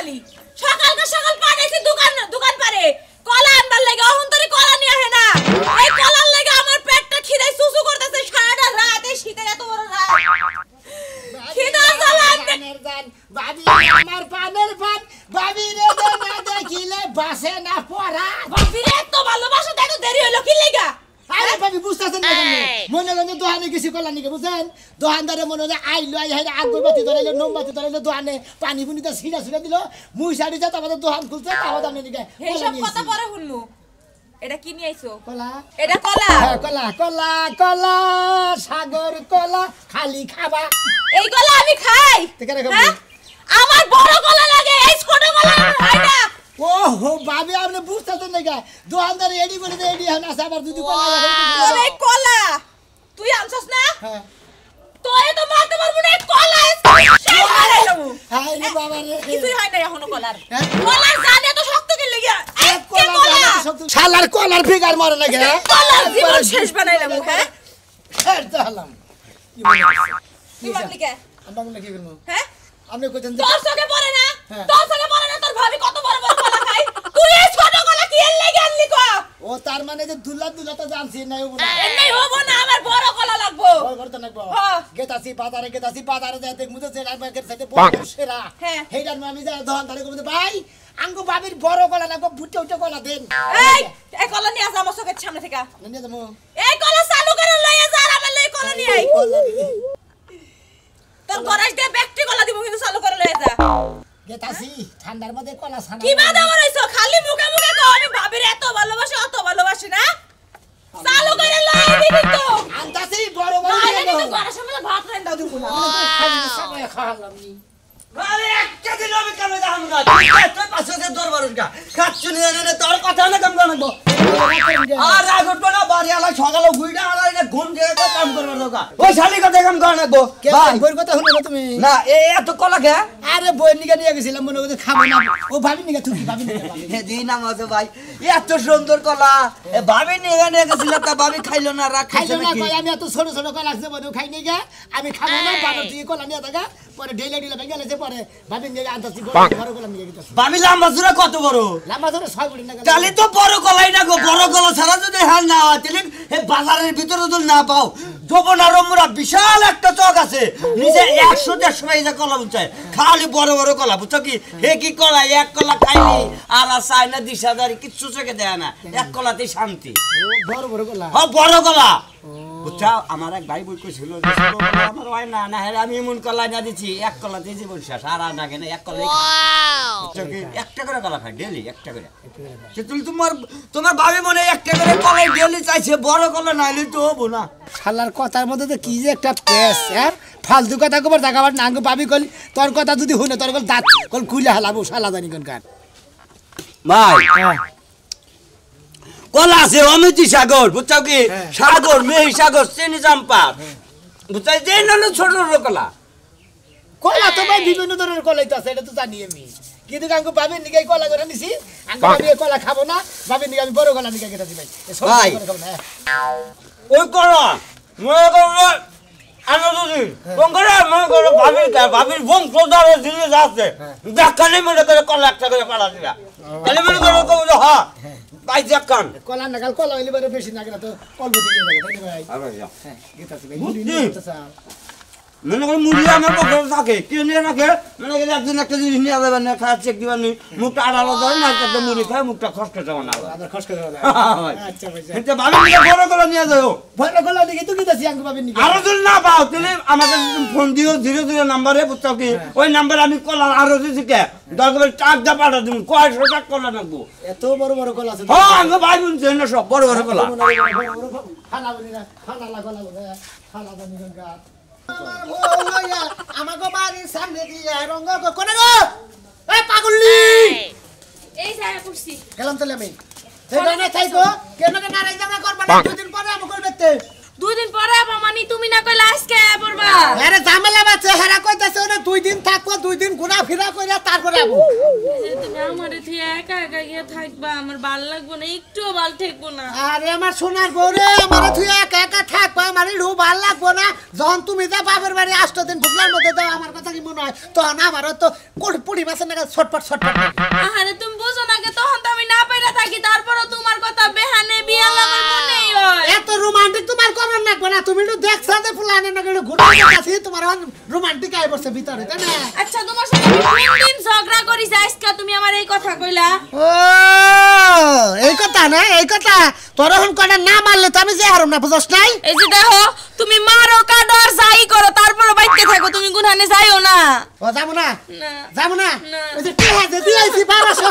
খালি সকালকে সকাল পাঠাইছি দোকান পারে কলা আনবার লাগে এখন তোরে কলা নিয়ে আহে না এই কলার লাগে আমার পেটটা খিদায় সুসু করতেছে সারাটা রাত এই শীতে এত বড় রাত খিদা জ্বালাতে ভাবি আমার পানের পান ভাবি রে না দেখিলে বাসে না পড়া ভাবি রে তো ভালোবাসা দেখো দেরি হলো কি লাগা আরে ভাবি বুঝতাছেন না কেন মনে লাগে দোকানে গেছি কলা নিকে বুঝেন দোকানদারে মনে হয় আইলো আই হাই আগরবাতি ধরাইলো মোমবাতি ধরাইলো দোকানে পানি বুনিতে ছিড়া দিল মুই সাড়ি যা আমাদের দোকান খুলছে তাও দাম নিকে এই সব কথা পরে শুনমু এটা কি নিয়ে আইছো কলা এটা কলা হ্যাঁ কলা কলা কলা সাগর কলা খালি খাবা এই কলা আমি খাই তেকারে খাবো আমার বড় কলা লাগে এই ছোট কলা খাই না ওহো ভাবি আপনি বুঝতেছেন না কে দোকানদার এডি করে দে এডি হন আছে আবার দুদি কলা ওরে কলা তুই আনছস না হ্যাঁ তোরে তো মারতে পারবো না কলা শেষ করে দেবো হাই রে বাবা রে কিছুই হয় না এখনো কলার কলার জানে তো শক্ত কি লাগিয়া শালার কলার ফিগার মারে না কে কলার জীবন শেষ বানাইলাম হ্যাঁ শেষ দিলাম কি বললি কে আমরা কি করব হ্যাঁ আপনি কইতেন তোর চোখে পড়ে না তোর চোখে পড়ে না তোর ভাবি কত বড় বড় কলা খায় তুই এই ছোট কলা কি এর লাগি আনলি কো ও তার মানে যে দুলা তো জানছি না হবো না এমনি হবো না আমার বড় কলা লাগবো বড় করতে লাগবো হ্যাঁ গেতাছি বাজারে যাই দেখ মুতে সেরা মার্কেট সাইডে বড় সেরা হ্যাঁ হেইডার আমি যা দোকান দাঁড়ে কইতে ভাই আঙ্গো বাবির বড় কলা না গো বুটে কলা দেন এই কলা নিয়ে আসা আমার চোখের সামনে থেকে নিয়ে যাবো এই কলা চালু করে লইয়া যা আর আমার লই কলা নিয়ে আই তোর গরাজ দিয়ে ব্যক্তি কলা দিব কিন্তু চালু করে লইয়া যা গেতাছি ঠান্ডার মধ্যে কলা ছানা কি বাদা হইছো খালি মুখে মুখে কও আমি ভাবির এত ভালোবাসি অত ভালোবাসি না চালু করে লইয়া দিবি তো আনতাছি বড় বড় আরে কিন্তু গরার সামনে ভাত রান দাও দিব না সময় খাওয়ালাম নি আরে একটা দিন আমি কেন যাবো না তুই পাশে যে দরবারুন কা খাচ্ছু নিয়ে নে তোর কথা না কাম করব আর রাগট না বাড়ি আলা সকালে গুইডা আলা এটা ঘুম দিয়ে তো কাম করবার দরকার ওই শালি কথা কাম কর না গো ভাই বইর কথা শুনো তুমি না এত কলা কে আরে বই নিকে নিয়ে গেছিলাম মনে করে খাবো না ও ভাবি নিকে তুমি ভাবি নিকে হে দিন আমাকে ভাই এত সুন্দর কলা এ ভাবি নিয়ে গেছিল তা ভাবি খাইলো না রাখ খাইলো না কই আমি এত ছোট ছোট কলা আছে বড় খাই নিকে আমি খাবো না বানর থেকে কলা নিয়ে থাকা পরে ঢেলে ভেঙে গেছে পরে ভাবি নিকে আনতাছি বড় কলা নিয়ে গেছে ভাবি লম্বা জোড়া কত বড় লম্বা ধরে 6 ফুট না তাহলে তো বড় কলাই না গো বড় কলা ছাড়া যদি হাল না হয় তাহলে এই বাজারের ভিতরে যদি না পাও যবনারমরা বিশাল একটা চক আছে নিচে 100-150 টাকা কলা বুঝায় খালি বড় বড় কলা বুঝছো কি হে কি কলা এক কলা খাইনি আর চাই না দিশাদারি কিচ্ছু চোখে দেয় না এক কলাতেই শান্তি বড় বড় কলা হ্যাঁ বড় কলা বুঝছো আমার এক ভাই বই কইছিল যে ছোট কলা আমার হয় না না হলে আমি এমন কলা না দিছি এক কলাতেই জীবন শেষ আর না কেন এক কলাই বুঝছো কি একটা করে কলা খাই ডেইলি একটা করে তুমি তোমার ভাবি মনে একটা করে কলাই ডেইলি চাইছে বড় কলা না হলে তো হবো না শালার কথার মধ্যে তো কি যে একটা পেস হ্যাঁ ফালতু কথা কবার দেখাবার না ভাবি কল তোর কথা যদি শুনে তোর কল দাঁত কল খুলে হালাবো শালা জানি কোন কার ভাই কলা আছে অমিতি সাগর বুঝছো কি সাগর মেহি সাগর চিনি চাম্পা বুঝছো যে নাহলে ছোট ছোট কলা কলা তো ভাই বিভিন্ন ধরনের কলাই তো আছে এটা তো জানি আমি কিন্তু আঙ্গু ভাবির নিকে কলা করে নিছি আঙ্গু ভাবি কলা খাবো না ভাবির নিকে আমি বড় কলা নিকে গেতাছি ভাই ভাই ওই কলা মনে করো আনন্দী বঙ্গরা মনে করো ভাবির বংশ ধরে জিনিস আছে দেখালে মনে করে কলা একটা করে পাড়া দিলা তাহলে মনে করো হ্যাঁ ভাই দেখান কলা না কাল কলা হইলে বড় বেশি না গেলে তো কলব দিয়ে যাবে তাই ভাই হ্যাঁ গেতাছি ভাই মনে করি মুড়ি আমার পকেটে থাকে কি নিয়ে রাখে মনে করি একদিন একটা জিনিস নিয়ে যাবেন না খাওয়া চেক দিবেন মুখটা আড়ালো ধরে না একটা মুড়ি খায় মুখটা খসকে যাবে না আবার খসকে যাবে আচ্ছা ভাই এটা ভালো করে বড় করে নিয়ে যাও বড় কলা নিকে তুই গেতাছি আঙ্গু ভাবির নিকে আরো যদি না পাও তাহলে আমাকে ফোন দিও ধীরে ধীরে নাম্বারে বুঝছো কি ওই নাম্বারে আমি কলা আরো দিছি কে দরকার টাক দা পাঠা দিন কয়শো টাকা কলা নাকবো এত বড় বড় কলা আছে হ্যাঁ আমি ভাই বুঝছে না সব বড় বড় কলা খানা বলি না খানা লাগলা খানা বানি গঙ্গা আমাগো বাড়ির সামনে দিয়ে রঙ্গ কোনে গো এ পাগলি এই জায়গা করছি গেলাম তাহলে আমি সেটা না চাইকো কেন কে নারাই জামা করবা না দুদিন পরে আমি করবেতে 2 দুদিন পরে মামানি তুমি না কইলা আজকে পড়বা আরে ঝামেলা বাচ্চা হেরা কইতাছে ওরে 2 দিন থাকবো 2 দিন ঘোরা ফিরা কইরা তারপরে আবো তুমি আমারে থেকে একা একা গিয়ে থাকবা আমার ভালো লাগবে না একটুও ভালো ঠেকবো না আরে আমার সোনার বউরে আমারে তুই একা একা থাকবা আমার একটু ভালো লাগবো না যখন তুমি যা বাপের বাড়ি 8 দিন ভুগলার মধ্যে দাও আমার কথা কি মনে হয় তখন আমারও তো পুরি মাছের নাগাদ ছটপট আরে তুমি বুঝো না কে তখন তো আমি না পাইরা থাকি তারপরও তোমার কথা বেহানে বিয়াল আমার মনেই হয় এত রোমান্টিক তোমার করন লাগবে না তুমি একটু দেখছো যে ফুলানে না একটু ঘুরে গেছি তোমার রোমান্টিক আই বসে ভিতরে তাই না আচ্ছা তোমার সাথে আমি কোন দিন ঝগড়া করিস আজকে তুমি আমার এই কথা কইলা ও এই কথা না এই কথা তোর এখন কটা না মারলে তো আমি যে হারম না বুঝছ নাই এই যে দেখো তুমি মারো কাটো আর যাই করো তারপরও বাইতে থাকো তুমি গুনানে যাইও না ও যাবো না না যাবো না না। ওই যে টিহা যে দিয়েছি 1200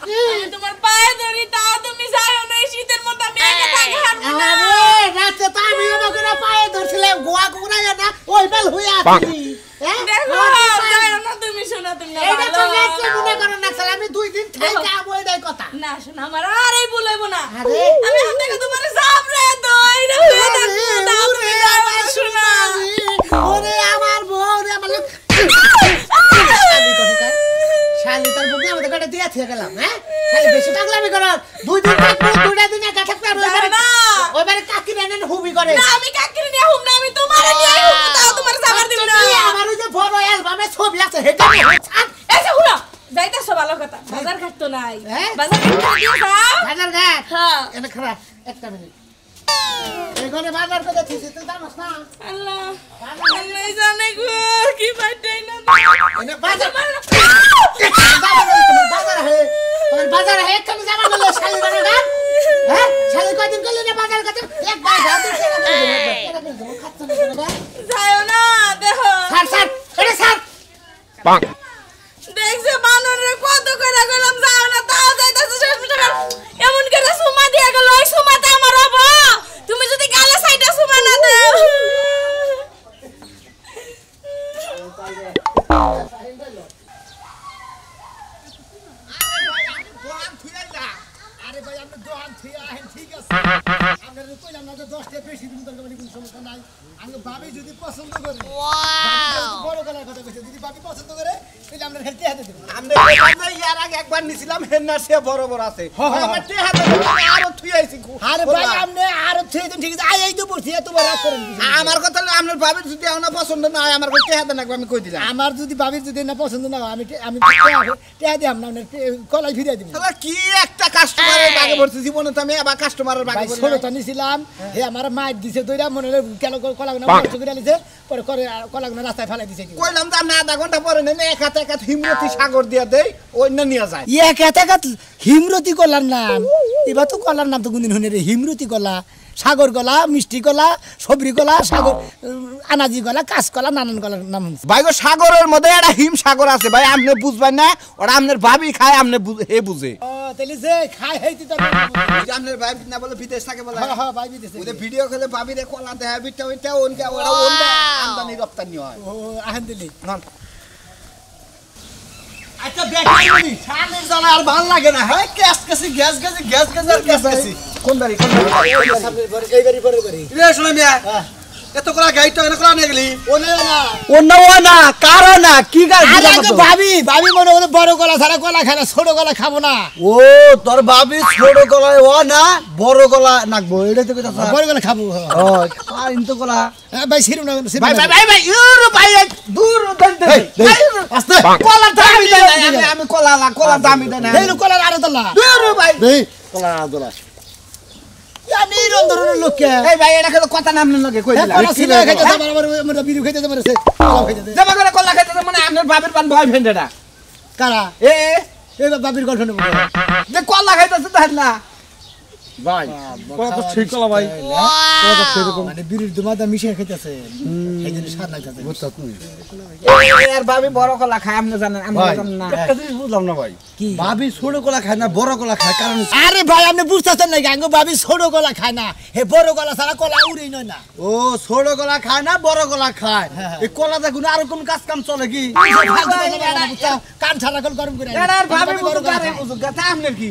আমি তোমার পায়ে ধরি তাও তুমি যাইও না এই শীতের মধ্যে আমি একা থাকি হারবো না আরে রাতে তো আমি আমাকে পায়ে ধরছিলাম গোয়া গোয়া না ওই বেল হয়ে আছি হ্যাঁ দেখো যাইও না তুমি শোনা তুমি না এইটা তো ভালো। নেক্সট মনে করেন না স্যার আমি 2 দিন থেকে আমো এটাই কথা না শোনা আমার আর এই বলবো না আরে আমি হাতে তোমার সামনে দই না তুমি যাও না শোনা ওরে আমার বউ রে আমার শালি তোর বুকে আমাদের কাছে দিয়া থেকে গেলাম হ্যাঁ শালি বেশি পাগলামি করো 2 দিন থাকবো 2টা দিন একা থাকতে আর ওইবারে কাকি নেন হুবি করে না আমি কাকিরে নিয়ে হুম না আমি তোমারে নিয়ে হুম তাও তোমার সাবার দিব না আমার ওই যে বড় অ্যালবামে ছবি আছে হেটা এসে হুনো যাইতাছো ভালো কথা বাজার ঘাট তো নাই হ্যাঁ? বাজার ঘাট দিয়ে যাও বাজার ঘাট হ্যাঁ এটা খারাপ একটা মিনিট এখানে বাজার করে দিছি তুই জানোস না আল্লাহ আল্লাহ জানে গো কি পাইতাই না এনে বাজার বাজার হে তোমার বাজার হে কেন জামা বলে শালি বাজার ঘাট হ্যাঁ শালি কয়দিন করলি না বাজার ঘাট এক বাজার যাও না দেখো স্যার স্যার এটা স্যার দেখছে বানরের কত করে গেলাম যাও না তাও যাইতাছে শেষ মিটার এমন করে সুমা দিয়া গেল ওই সুমাতে আমার হবো তুমি যদি গালে সাইডে সুমা না দাও আরে ভাই আপনি দোকান থেকে আহেন ঠিক আছে আপনারা কইলাম না যে 10টা বেশি দিন দরকার মানে কোনো সমস্যা নাই আমি ভাবি যদি পছন্দ করে ওয়াও বড় গলার কথা কইছে যদি ভাবি পছন্দ করে তাহলে আমরা হেলতে হাতে দেব আমরা কইলাম যে ইয়ার আগে একবার নিছিলাম হেন্নার সে বড় বড় আছে আমার তে হাতে আরো থুই আইছি আরে ভাই আপনি আর ঠিক ঠিক আছে এই তো বলছি এত বড় রাগ করেন আমার কথা হলো আপনার ভাবির যদি আমার পছন্দ না হয় আমার তে হাতে নাকবে আমি কই দিলাম আমার যদি ভাবির যদি না পছন্দ না হয় আমি টেয়া দিই আমরা কলাই ফিরিয়ে দিব তাহলে কি একটা কাস্টমারের বাগে ভরছি জীবনে তো আমি আবার কাস্টমারের বাগে ভাই ভরি ষোলোটা নিছিলাম হে আমার মায়ের দিছে দইরা মনে হলো কেন কলাগুনা নষ্ট করে আলিছে পরে করে কলাগুনা রাস্তায় ফেলাই দিছে কইলাম তো না আধা ঘন্টা পরে নেই এক হাতে হিমরতি সাগর দিয়া দেই অন্য নিয়ে যায় ইয়ে কেতাকাত হিমরতি কলার নাম এবার তো কলার নাম তো কোনদিন শুনে রে হিমরতি কলা সাগর কলা মিষ্টি কলা সবরি কলা সাগর আনাজি কলা কাঁচকলা নানান কলার নাম ভাই গো সাগরের মধ্যে একটা হিম সাগর আছে ভাই আপনি বুঝবেন না ওরা আপনার ভাবি খায় আপনি হে বুঝে ও তাহলে যে খাই হইতি তো আপনার ভাই না বলে বিদেশ থাকে বলে হ্যাঁ হ্যাঁ ভাই বিদেশে ওদের ভিডিও খেলে ভাবি রে কলা দেয় বিটা ওইটা ওনকে ওরা ওনটা আমদানি রপ্তানি হয় ও আহেন দিলি আচ্ছা দেখাইনি শালের জ্বালা আর ভাল লাগে না হ্যাঁ গ্যাস গ্যাস আর গ্যাস কোন বাড়ি এই বাড়ি পরে বাড়ি রে শুনে মিয়া এত কলা গাইটা এনে কলা নিয়ে গেলি ওনে না ও না কারো না কি গাই আরে আগে ভাবি ভাবি মনে হলো বড় গলা ছাড়া কলা খায় না ছোট গলা খাবো না ও তোর ভাবি ছোট গলায় ও না বড় গলা নাকবো এটা তো কথা বড় গলা খাবো ও আর ইনতো গলা ভাই সিরু না ভাই ইউরো ভাই দূর দেন আস্তে কলা দামি দেন আমি কলা দামি দেন এই কলার আরে দলা দূর ভাই এই কলা দলা আমি রন্ধনের লোক কে এই ভাই এটা তো কথা নাম লগে কই দিলা কলা ছিল খাইতে আমার বিরু খাইতে পারছে কলা খাইতে দেবা করে কলা খাইতে মানে আপনার বাপের পান ভয় ফেন্ডেটা কারা এ এই বাবির গঠন যে কলা খাইতেছে তাই না ভাই কলা তো ঠিক কলা ভাই কলা তো সেরকম মানে বিরুর দুমাদা মিশিয়ে খাইতেছে এই জন্য স্বাদ লাগতেছে বুঝছো তুমি এর ভাবি বড় কলা খায় আপনি জানেন আমি জানেন না একটা জিনিস বুঝলাম না ভাই কি ভাবি ছোট কলা খায় না বড় কলা খায় কারণ আরে ভাই আপনি বুঝতেছেন না গাঙ্গো ভাবি ছোট গলা খায় না হে বড় গলা ছাড়া কলা উড়েই নয় না ও ছোট কলা খায় না বড় কলা খায় এই কলা দেখুন আর কোন কাজ কাম চলে কি কান ছাড়া কল গরম করে এর ভাবি বুঝু করে বুঝু কথা আপনার কি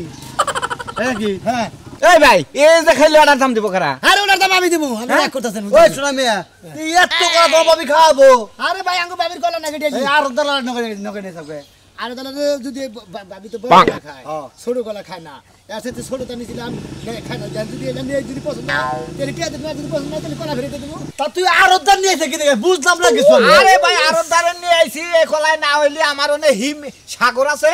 কি হ্যাঁ এই ভাই এই যে খাইলে অর্ডার দাম দিব করা আরে ওনার দাম আমি দেবো আমি এক করতেছেন ওই শোনা মিয়া তুই এত কলা তোর ভাবি খাওয়াবো আরে ভাই আঙ্গো বাবির কলা নাকি ডেলি আর দালা নগে নিয়ে থাকবে আরে তাহলে যদি বাবি তো বড় কলা খায় হ্যাঁ। ছোট কলা খায় না এসে তো ছোটটা নিয়েছিলাম খায় না যদি এটা নিয়ে যদি পছন্দ না তাহলে কে দেবে যদি পছন্দ না তাহলে কলা ফেরত দেবো তা তুই আর দান নিয়ে থাকি দেখে বুঝলাম না কিছু আমি। আরে ভাই আরো দারে নিয়ে আইছি এই কলাই না হইলে আমার ওনে হিম সাগর আছে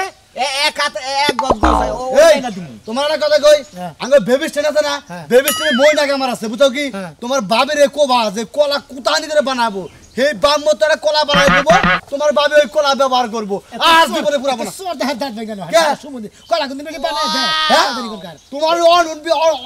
এক হাত এক গজ গজ আছে ও এই, না দিমু তোমার একটা কথা কই হ্যাঁ। আঙ্গ বেবি স্টেন আছে না হ্যাঁ। বেবি স্টেনে মই নাকি আমার আছে বুঝছো কি হ্যাঁ। তোমার বাবির এ কোবা যে কলা কুতানি করে বানাবো হে বাম মতো একটা কলা বানাই দেব তোমার বাবি ওই কলা ব্যবহার করবো আর জীবনে পুরা বানা সোর দেহ দাঁত ভেঙে না কে? সুমুদি কলা কিন্তু বেশি বানায় দেয় হ্যাঁ তাড়াতাড়ি কর তোমার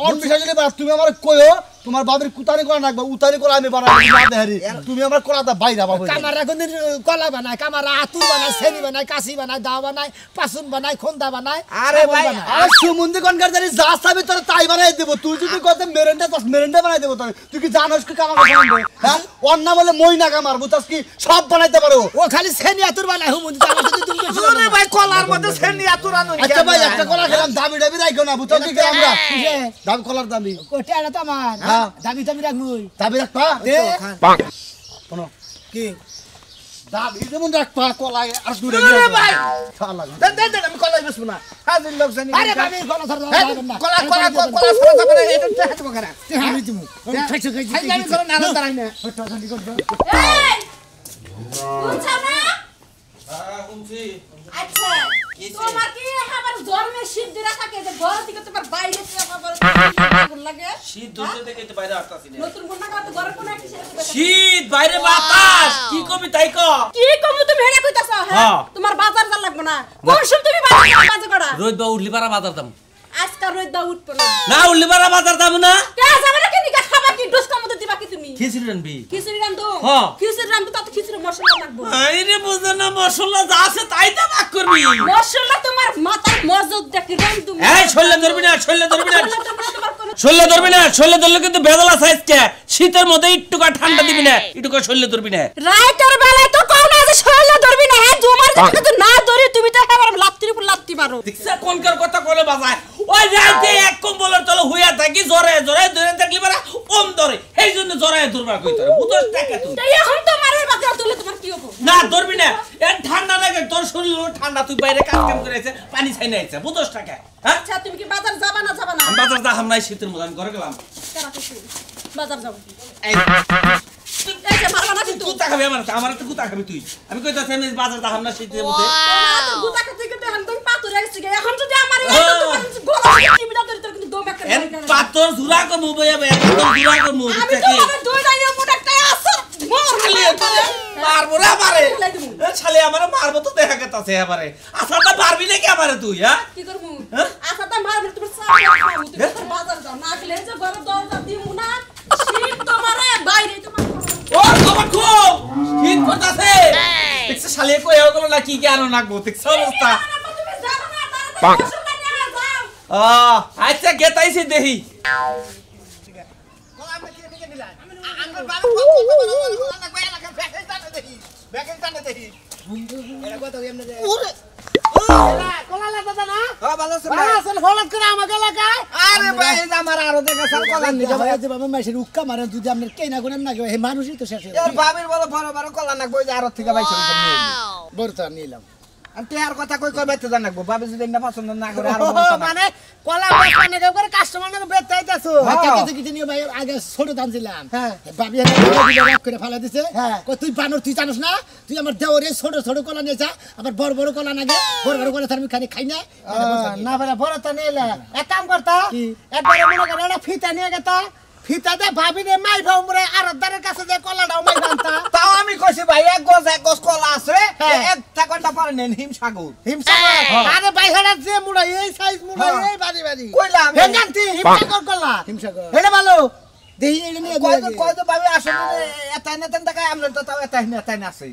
অন বিষয় যদি তুমি আমার কইও তোমার বাবির কুতানি কলা নাকবা উতানি কলা আমি বানাই দেব না দেহারি তুমি আমার কলাটা বাইরা বাবু কামারা কোনদিন কলা বানায় কামারা আতুর বানায় সেনি বানায় কাশি বানায় দাও বানায় পাসুন বানায় খন্দা বানায় আরে ছাগল ভাই, বানায়। আর সুমন্দি কোনকার জানি যা চাবি তোর তাই বানাই দেব তুই যদি কত মেরেন্ডা বানাই দেব তোর তুই কি জানোস কি কামার বানাই হ্যাঁ অন্য বলে মই না কামার বুঝছস কি সব বানাইতে পারো ও খালি সেনি আতুর বানায় হুমুদি আমার সাথে তুমি বেশি আরে ভাই কলার মধ্যে সেনি আতুরানো আচ্ছা ভাই একটা কলা খেলাম দাবি দাবি রাখো না বুঝছো কি করে আমরা কিসে? দাবি কলার দাবি কোটে আড়া তো আমার হ্যাঁ। দাবি টাবি রাখবই দাবি রাখবা দে শোনো কি দাবি যেমন রাখবা কলাই আর দূরে আরে ভাই শালা দে দে দে আমি কলাই বেচবো না হাজির লোক জানি আরে বাবি কলা ধর না কলা কলা কলা সারা যাবে না এটা তে হাত বকরা আমি দিমু খাইছো খাইছো হাই আমি করে না দাঁড়াই না এই শুনছো না আচ্ছা তোমার কি আমার জন্মে শীত দিরা থাকে যে ঘর থেকে তোমার বাইরে আবার লাগে শীত ধরতে থেকে তো বাইরে আসতাছি না নতুন কোন না ঘর কোন একটা শীত বাইরে বাতাস কি কবি তাই ক কি কমু তুমি হেডা কইতাছ হ্যাঁ হ্যাঁ। তোমার বাজার যা লাগবে না কোন সময় তুমি বাজার করা রোজ বা উঠলি পারা বাজার দাম আজকাল রোদ দাও উঠবো না না উঠলি পারা বাজার দাম না কে যাবে না কি খাবা কি ডোসকা মধ্যে দিবা কি তুমি খিচুড়ি রানবি খিচুড়ি রান্ধো হ্যাঁ। খিচুড়ি রান্ধো তত খিচুড়ি মশলা লাগবে আইরে বুঝে না মশলা যা আছে তাই তো ভাগ করবি মশলা তোমার মাথায় মজুদ দেখি রান্ধু এই ছল্লে ধরবি না ছল্লে ধরবি না তোমার কোন ছল্লে ধরবি না ছল্লে ধরলে কিন্তু বেদলা সাইজ কে শীতের মধ্যে একটু ঠান্ডা দিবি না একটু ছল্লে ধরবি না রাইটার বেলায় তো কোন আছে শরীরে ধরবি না হ্যাঁ জুমার দিকে তো না ধরি তুমি তো এবার লাত্তির উপর লাত্তি মারো দেখছ কোনকার কথা কইলে বাজায় ওই রাতে এক কম্বলের তলে হইয়া থাকি জরে জরে ধরে থাকলি পারা ওম ধরে এই জন্য জরে ধরবা কই তোরে বুঝছ টাকা তুই তাই এখন তো মারবে বাকি তুলে তোমার কি হবে না ধরবি না এ ঠান্ডা লাগে তোর শরীর ঠান্ডা তুই বাইরে কাজ কাম করে আছে পানি ছাই না আছে বুঝছ টাকা হ্যাঁ আচ্ছা তুমি কি বাজার যাবা না আমি বাজার যাহাম নাই শীতের মধ্যে আমি ঘরে গেলাম বাজার যাবো এই এই যে মারবা না কিন্তু কুতা খাবি আমার তো কুতা খাবি তুই আমি কইতাছি আমি বাজার যাহাম না শীতের মধ্যে তোমার তো গুতা কাছে কিন্তু এখন তুমি পাতুর গেছে এখন যদি আমার এই তো তোমার গলা টিভি দাও তোর কিন্তু দম একটা এন পাতর জুরা কো মুবয়া বে পাতর জুরা কো মুব আমি তো আমার দুই দাইয়া মোটা আছে ছালি তোরে মারবো রে আমারে এ ছালি আমারে মারবো তো দেখা গেতাছে আমারে আচ্ছা তো পারবি নাকি আমারে তুই হ্যাঁ কি করবো হ্যাঁ? আচ্ছা তা মারবে তোমার সামনে খাবো তুমি তোর বাজার যাও না গেলে যে ঘরে দরজা দিমু না শীত তোমারে বাইরে তোমার ও তোমার খুব শীত করতাছে দেখছ শালি কই হয়ে গেল না কি কি আনো নাকবো দেখছ অবস্থা তুমি জানো না তার মশলা নিয়ে যাও আচ্ছা গেতাইছি দেহি আরে ভাই এই যে আমার আরো দেখা সাল কলা নিতে ভাই যেভাবে মাসের উক্কা মারে যদি আপনার কেনা করেন না হে মানুষই তো শেষ হয়ে এর ভাবির বলে বড় বড় কলা নাকবো যে আরো থেকে ভাই চলে বড় তো নিলাম আমি তে আর কথা কই কই বাইতে জানাকবো ভাবি যদি না পছন্দ না করে আর বলতো না মানে কলা বেচনে কেউ করে কাস্টমার নাকি বেচতে আইতাছো টাকা থেকে নিয়ে ভাই আগে ছোট দাম ছিলাম হ্যাঁ। বাবি একটা রাখ করে ফেলা দিছে হ্যাঁ। কই তুই বানর তুই জানোস না তুই আমার দেওরে ছোট ছোট কলা নিয়েছা আবার বড় বড় কলা নাগে বড় বড় কলা আমি খানি খাই না না বলে বড় তো নিলে এক কাম করতা কি? একবার মনে করে একটা ফিতা নিয়ে গেতা ফিতাতে ভাবি রে মাই ভাউমরে আর দারের কাছে যে কলাটাও মাই ভান্তা তাও আমি কইছি ভাই এক গজ কলা আছে এক টাকাটা পারে নেন হিমসাগর আরে ভাই হেডা যে মুড়া এই সাইজ মুড়া হ্যাঁ। এই বাড়ি বাড়ি কইলাম হে জানতি হিমসাগর কলা হিমসাগর হেডা ভালো দেই এটা নিয়ে কয় তো ভাবি আসলে এতাই না তেন টাকা আমরা তো তাও এতাই না আছে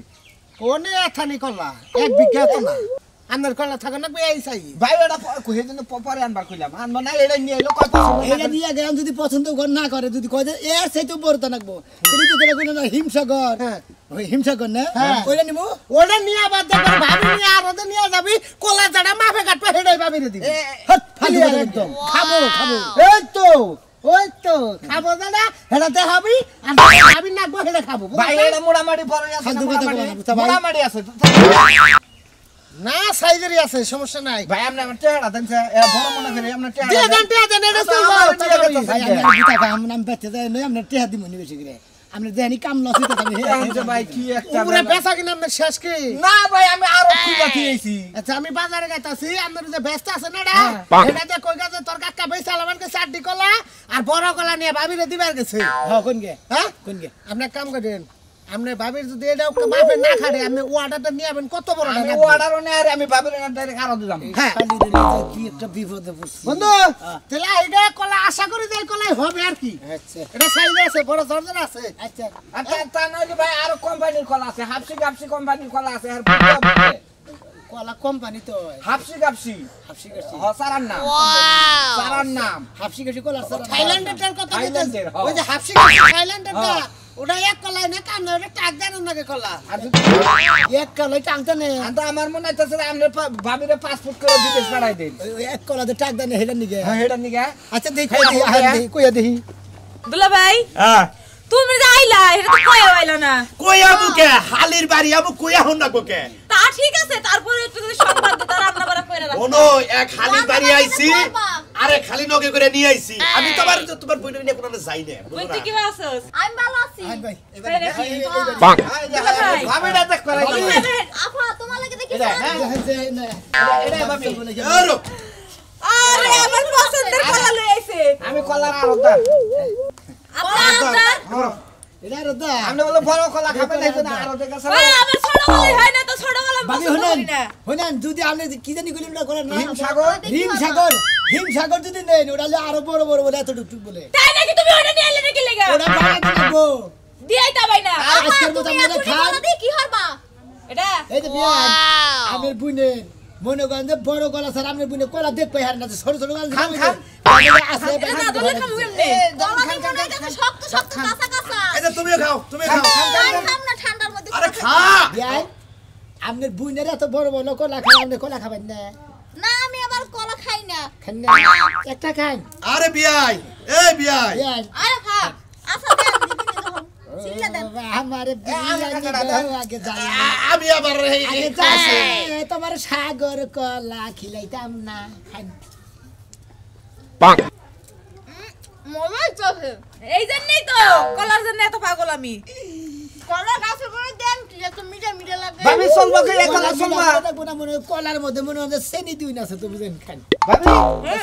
কোনে এথানি কলা এক বিঘা তো না আন্দার কলা থাকা না এই সাই ভাই এটা কই জন্য পরে আনবার কইলাম আনবা না এটা নিয়ে এলো কয় পছন্দ এইটা নিয়ে গেলাম যদি পছন্দ না করে যদি কয় যে এর সাইতে বড়তা নাকবো কিন্তু তো যেটা কইনা হিমসাগর ওই হিমসাগর না ওইটা নিমু ওটা নিয়ে আবার দেখো ভাবি নিয়ে আর ওটা নিয়ে যাবি কলা জাড়া মাফে কাটবে হেডাই ভাবি রে দিবি হট ফালি একদম খাবো খাবো এই তো ওই তো খাবো না হেডা দেখাবি আর খাবি না গো হেডা খাবো ভাই এটা মোড়ামাটি পরে আছে ফালতু কথা বলা না, বুঝছো ভাই? মোড়ামাটি আছে না সাইজেরই আছে সমস্যা নাই ভাই আপনি আমার টেড়া দেন বড় মনে করে আপনার টেড়া দিয়ে দেন এটা আচ্ছা, তুই আমার যাও টেড়া তাড়াতাড়ি। দিতেছে। ভাই আমি বুঝা কাম নাম বেতে দেয় নয় আমরা টেহা দিমু নি বেশি করে আমরা দেনি কাম লসি তো আমি ভাই কি একটা উপরে বেচা কিনা আমরা শেষ কি না ভাই আমি আরো খুঁজা দিয়েছি আচ্ছা আমি বাজারে যাইতাছি আমরা যে ব্যস্ত আছে না রে এটা যে কই গেছে তোর কাকা পয়সা লাগানকে চারটি কলা আর বড় কলা নিয়ে ভাবিরে দিবার গেছে হ্যাঁ কোন গে হ্যাঁ কোন গে আপনি এক কাম করেন আপনি ভাবির যদি এটা বাপে না খাড়ে আপনি ওয়াটারটা নিয়ে আবেন কত বড় আমি টাকা অর্ডারও নেই আর আমি ভাবির না ডাইরেক্ট আরো দিলাম হ্যাঁ খালি দিলে কি একটা বিপদে পড়ছি বন্ধু তাহলে এটা কলা আশা করি যে এই কলাই হবে আর কি আচ্ছা এটা সাইজ আছে বড় সরজন আছে আচ্ছা আর তা নইলে ভাই আরো কোম্পানির কলা আছে হাফসি গাপসি কোম্পানির কলা আছে আর কলা কোম্পানি তো হাফসি গাপসি হাফসি গেছি সারার নাম সারার নাম হাফসি গেছি কলা স্যার থাইল্যান্ডের কথা বলতে থাইল্যান্ডের, হ্যাঁ। ওই যে হাফসি থাইল্যান্ডের না ওটা এক কলাই না কাম না ওটা টাক জানো নাকি কলা আর যদি এক কলাই টাংটা নে আর তো আমার মনে হইতেছে আমরা ভাবিরে পাসপোর্ট করে বিদেশ পাঠাই দেন এক কলা দে টাক দেনে হেলা নিগে হ্যাঁ এটা নিগা আচ্ছা দেখি হ্যাঁ, হ্যাঁ। কইয়া দেখি দুলা ভাই হ্যাঁ তুমি যে আইলা এটা তো কইয়া আইলা না কইয়া বুকে হালির বাড়ি আবু কইয়া হন না কোকে তা ঠিক আছে তারপরে একটু যদি সংবাদ দিতে রান্না বাড়া কইরা রাখো কোনো এক খালির বাড়ি আইছি আরে খালি নগে করে নিয়ে আইছি আমি তোমার বইটা নিয়ে কোনো যাই না বই তুই কি আছস আমি ভালো আছি হাই ভাই তাই নাকি? ভাবিরা দেখ করাই দেন আপা তোমার লাগে দেখি এটা হ্যাঁ এটা ভাবি আরো আরে আমার পছন্দের কলা লই আইছে আমি কলার আরদার আপনার এটা রদা আপনি বলে বড় কলা খাবেন এই জন্য আরো দেখা ওই আমার ছোট কলাই হয় না তো ছোট কলা বাকি পছন্দ হলেন করি না হলেন যদি আপনি কি জানি কইলেন না করেন না হিম সাগর হিম সাগর যদি নেন ওটা হলে আরো বড় বড় বলে এত টুকটুক বলে তাই নাকি তুমি ওটা নিয়ে এলে নাকি লাগা ওটা বানাতে লাগবো দিয়াই তা ভাই না আর আজকের মতো তুমি আমরা এত খান বলো দি কি হরবা এটা এই যে বিয়ান আমার বুনে মনে করেন যে বড় গলা স্যার আপনার বুনে কলা দেখ পাই হার না ছোট ছোট গলা খান, খান। আছে এটা না দলে খামু এমনি গলা দি মনে হইতাছে শক্ত শক্ত কাঁচা কাঁচা এটা তুমিও খাও তুমি খাও খাম না ঠান্ডার মধ্যে আরে খা বিয়ান আপনার বুনের এত বড় বড় কলা খান আপনি কলা খাবেন না না আমি আবার কলা খাই না খান না একটা খান আরে বিয়াই এই বিয়াই বিয়ান আরে খা আচ্ছা দেন দিদি দেখুন সিলা দেন আমারে বিয়ান আগে যাই আমি আবার আগে যাই তোমার সাগর কলা খিলাইতাম না খান মজাই চলে এই জন্যই তো কলার জন্য এত পাগল আমি কলা গাছে করে দেন কি এত মিঠা মিঠা লাগে ভাবি চলবা কি কলা চলবা কলার মধ্যে মনে হয় চেনি দিই না তো বুঝেন খান ভাবি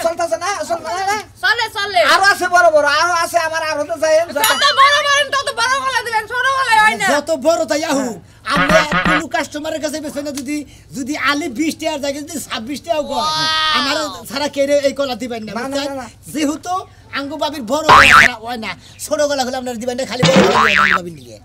চলতাছে না চলবা না চলে চলে আরো আছে বড় বড় আরো আছে আমার আরো তো যাই যত বড় বলেন তত বড় কলা দিবেন ছোট কলা হয় না যত বড় তাই আহু আমরা কোনো কাস্টমারের কাছে বেছে না যদি যদি আলি 20 টাকার জায়গায় যদি 26 টাকাও কয় আমার সারা কেড়ে এই কলা দিবেন না না, না, বুঝছেন? না। যেহেতু আঙ্গু বাবির বড় কলা ছাড়া হয় না ছোট কলা হলে আপনারা দিবেন না খালি বড় কলা দিবেন আঙ্গু বাবির নিয়ে